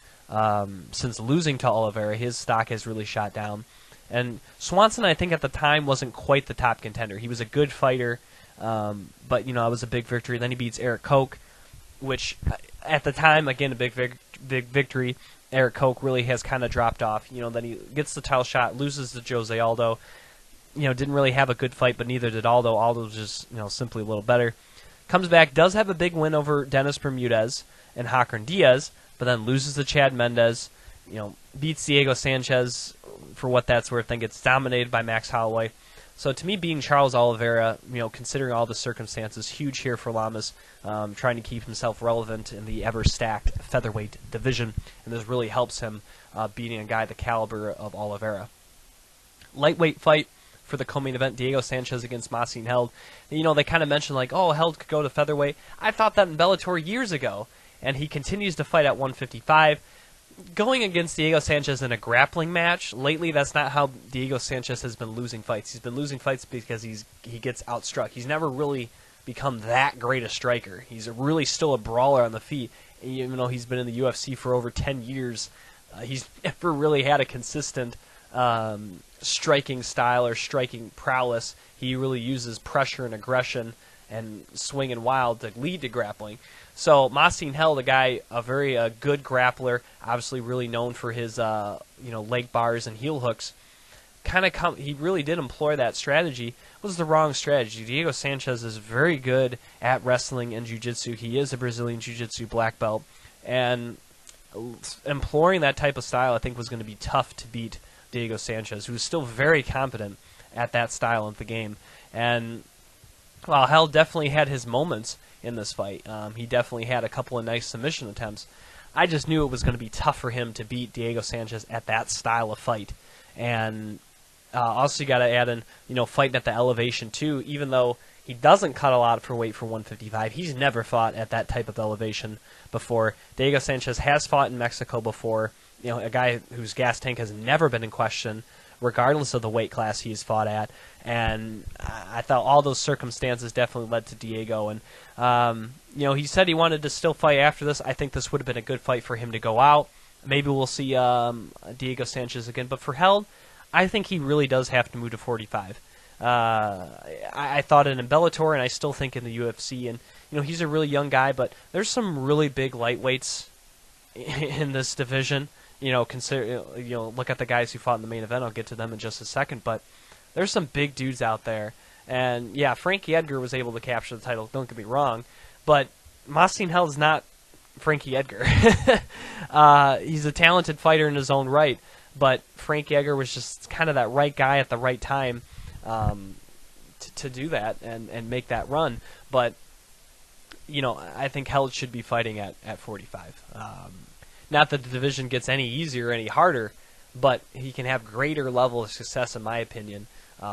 since losing to Oliveira, his stock has really shot down. And Swanson, I think at the time, wasn't quite the top contender. He was a good fighter, but it was a big victory. Then he beats Eric Koch, which at the time, again, a big victory. Eric Koch really has kind of dropped off. Then he gets the title shot, loses to Jose Aldo. didn't really have a good fight, but neither did Aldo. Aldo was just, simply a little better. Comes back, does have a big win over Dennis Bermudez and Hakron Diaz, but then loses to Chad Mendez, beats Diego Sanchez for what that's worth, then gets dominated by Max Holloway. So to me, being Charles Oliveira, considering all the circumstances, huge here for Lamas, trying to keep himself relevant in the ever-stacked featherweight division, and this really helps him beating a guy the caliber of Oliveira. Lightweight fight for the co-main event, Diego Sanchez against Marcin Held. They kind of mentioned Held could go to featherweight. I thought that in Bellator years ago, and he continues to fight at 155. Going against Diego Sanchez in a grappling match, lately that's not how Diego Sanchez has been losing fights. He's been losing fights because he gets outstruck. He's never really become that great a striker. He's really still a brawler on the feet. Even though he's been in the UFC for over 10 years, he's never really had a consistent striking style or striking prowess. He really uses pressure and aggression and swinging wild to lead to grappling. So Marcin Held, a very good grappler, obviously really known for his leg bars and heel hooks. He really did employ that strategy. It was the wrong strategy. Diego Sanchez is very good at wrestling and jiu-jitsu. He is a Brazilian jiu-jitsu black belt, and employing that type of style I think was going to be tough to beat Diego Sanchez, who is still very competent at that style of the game. And while Held definitely had his moments in this fight, he definitely had a couple of nice submission attempts. I just knew it was going to be tough for him to beat Diego Sanchez at that style of fight. And also you got to add in, fighting at the elevation too. Even though he doesn't cut a lot for weight for 155, he's never fought at that type of elevation before. Diego Sanchez has fought in Mexico before. A guy whose gas tank has never been in question, regardless of the weight class he's fought at. And I thought all those circumstances definitely led to Diego. And, he said he wanted to still fight after this. I think this would have been a good fight for him to go out. Maybe we'll see Diego Sanchez again. But for Held, I think he really does have to move to 45. I thought it in Bellator, and I still think in the UFC. And, he's a really young guy, but there's some really big lightweights in this division. Look at the guys who fought in the main event. I'll get to them in just a second. But there's some big dudes out there. And, yeah, Frankie Edgar was able to capture the title. Don't get me wrong. But Marcin Held is not Frankie Edgar. He's a talented fighter in his own right. But Frankie Edgar was just kind of that right guy at the right time to do that and make that run. But, I think Held should be fighting at 45. Not that the division gets any easier or any harder, but he can have greater level of success, in my opinion,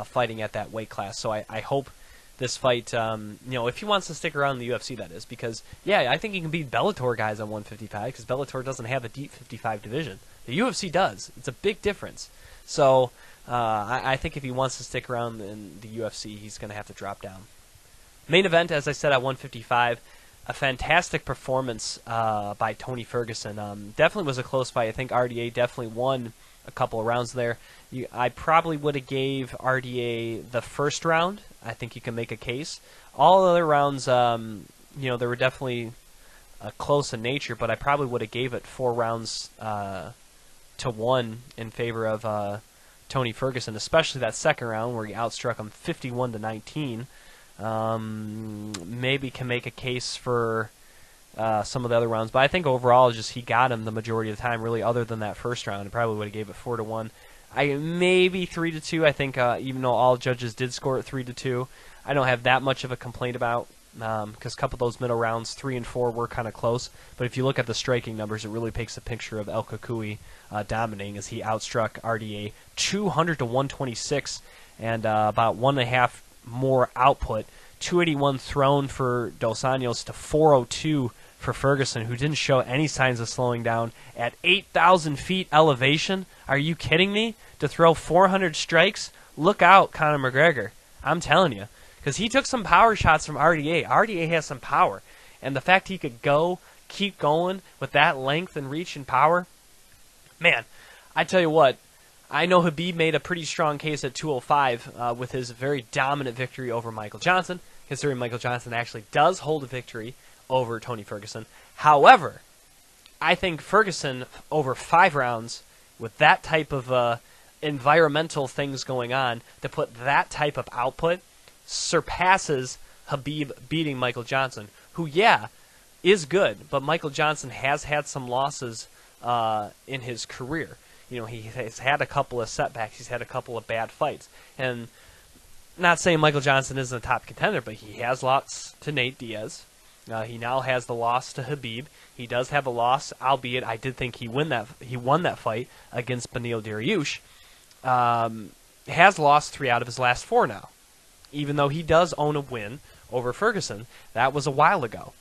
fighting at that weight class. So I hope this fight, if he wants to stick around in the UFC, that is. Because, yeah, I think he can beat Bellator guys on 155, because Bellator doesn't have a deep 55 division. The UFC does. It's a big difference. So I think if he wants to stick around in the UFC, he's going to have to drop down. Main event, as I said, at 155. A fantastic performance by Tony Ferguson. Definitely was a close fight. I think RDA definitely won a couple of rounds there. I probably would have gave RDA the first round. I think you can make a case. All other rounds, they were definitely close in nature, but I probably would have gave it 4 rounds to 1 in favor of Tony Ferguson, especially that second round where he outstruck him 51-19. Maybe can make a case for some of the other rounds, but I think overall just he got him the majority of the time. Really, other than that first round, I probably would have gave it 4-1. Maybe 3-2. I think even though all judges did score it 3-2, I don't have that much of a complaint about because a couple of those middle rounds, 3 and 4, were kind of close. But if you look at the striking numbers, it really paints a picture of El Kukui dominating as he outstruck RDA 200-126 and about 1.5 more output. 281 thrown for Dos Anjos to 402 for Ferguson, who didn't show any signs of slowing down at 8,000 feet elevation. Are you kidding me? To throw 400 strikes? Look out, Conor McGregor. I'm telling you. Because he took some power shots from RDA. RDA has some power. And the fact he could keep going with that length and reach and power, man, I tell you what, I know Habib made a pretty strong case at 205 with his very dominant victory over Michael Johnson, considering Michael Johnson actually does hold a victory over Tony Ferguson. However, I think Ferguson, over 5 rounds, with that type of environmental things going on to put that type of output surpasses Habib beating Michael Johnson, who, yeah, is good, but Michael Johnson has had some losses in his career. He has had a couple of setbacks. He's had a couple of bad fights. And not saying Michael Johnson isn't a top contender, but he has lost to Nate Diaz. He now has the loss to Habib. He does have a loss, albeit I did think he won that fight against Beneil Dariush. Has lost 3 out of his last 4 now, even though he does own a win over Ferguson. That was a while ago.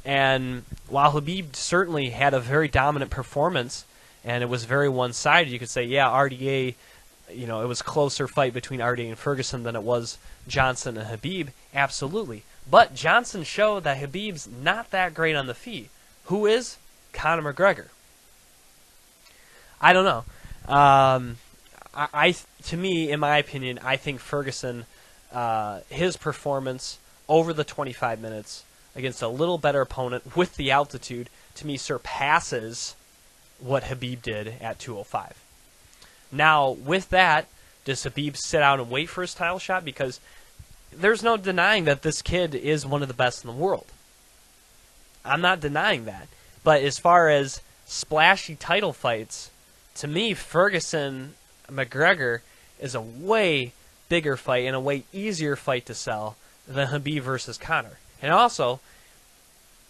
And while Habib certainly had a very dominant performance, and it was very one-sided, you could say, yeah, RDA, it was a closer fight between RDA and Ferguson than it was Johnson and Habib. Absolutely. But Johnson showed that Habib's not that great on the feet. Who is? Conor McGregor. I don't know. To me, in my opinion, I think Ferguson, his performance over the 25 minutes against a little better opponent with the altitude, to me, surpasses what Habib did at 205. Now, with that, does Habib sit out and wait for his title shot? Because there's no denying that this kid is one of the best in the world. I'm not denying that. But as far as splashy title fights, to me, Ferguson-McGregor is a way bigger fight and a way easier fight to sell than Habib versus Conor. And also,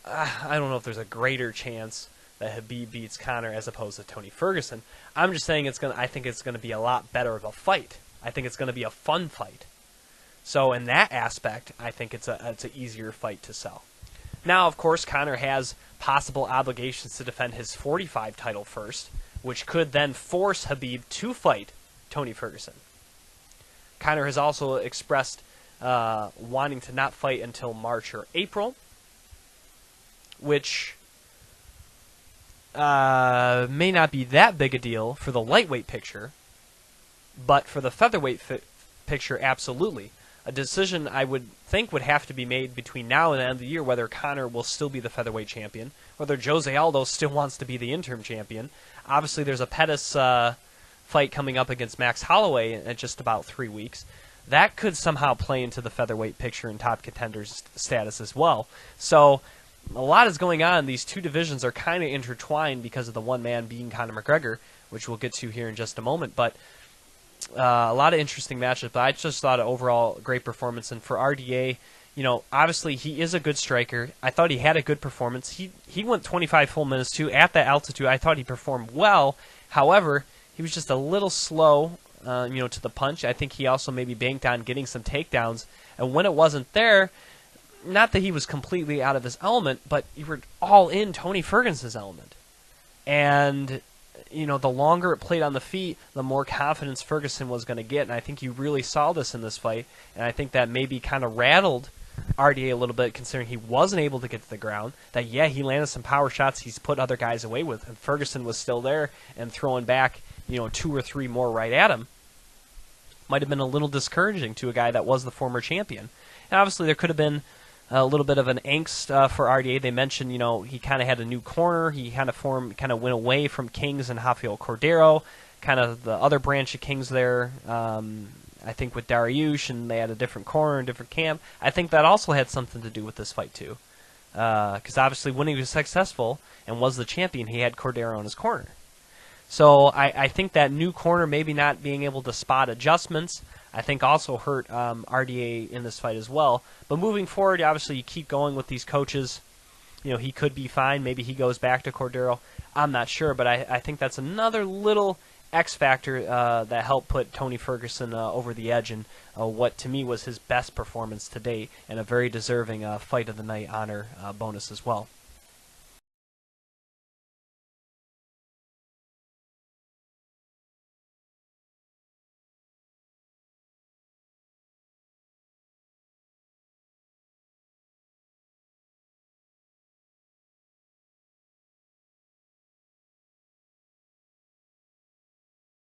I don't know if there's a greater chance that Habib beats Conor as opposed to Tony Ferguson. I'm just saying I think it's going to be a lot better of a fight. I think it's going to be a fun fight. So in that aspect, I think it's an easier fight to sell. Now, of course, Conor has possible obligations to defend his 45 title first, which could then force Habib to fight Tony Ferguson. Conor has also expressed wanting to not fight until March or April, which may not be that big a deal for the lightweight picture, but for the featherweight picture, absolutely. A decision I would think would have to be made between now and the end of the year whether Conor will still be the featherweight champion, whether Jose Aldo still wants to be the interim champion. Obviously, there's a Pettis fight coming up against Max Holloway in just about 3 weeks. That could somehow play into the featherweight picture and top contenders status as well. So a lot is going on. These two divisions are kind of intertwined because of the one man being Conor McGregor, which we'll get to here in just a moment. But a lot of interesting matchups. But I just thought an overall great performance. And for RDA, obviously he is a good striker. I thought he had a good performance. He went 25 full minutes too at that altitude. I thought he performed well. However, he was just a little slow, to the punch. I think he also maybe banked on getting some takedowns. And when it wasn't there, not that he was completely out of his element, but you were all in Tony Ferguson's element. And, the longer it played on the feet, the more confidence Ferguson was going to get. And I think you really saw this in this fight. And I think that maybe kind of rattled RDA a little bit, considering he wasn't able to get to the ground. That, yeah, he landed some power shots he's put other guys away with. And Ferguson was still there and throwing back, 2 or 3 more right at him. Might have been a little discouraging to a guy that was the former champion. And obviously there could have been a little bit of an angst for RDA. They mentioned, he kind of had a new corner. He kind of went away from Kings and Rafael Cordero, kind of the other branch of Kings there. I think with Dariush, and they had a different corner, a different camp. I think that also had something to do with this fight too, because obviously when he was successful and was the champion, he had Cordero in his corner. So I think that new corner, maybe not being able to spot adjustments, I think also hurt RDA in this fight as well. But moving forward, obviously you keep going with these coaches. He could be fine. Maybe he goes back to Cordero. I'm not sure, but I think that's another little X factor that helped put Tony Ferguson over the edge in what to me was his best performance to date, and a very deserving fight of the night honor bonus as well.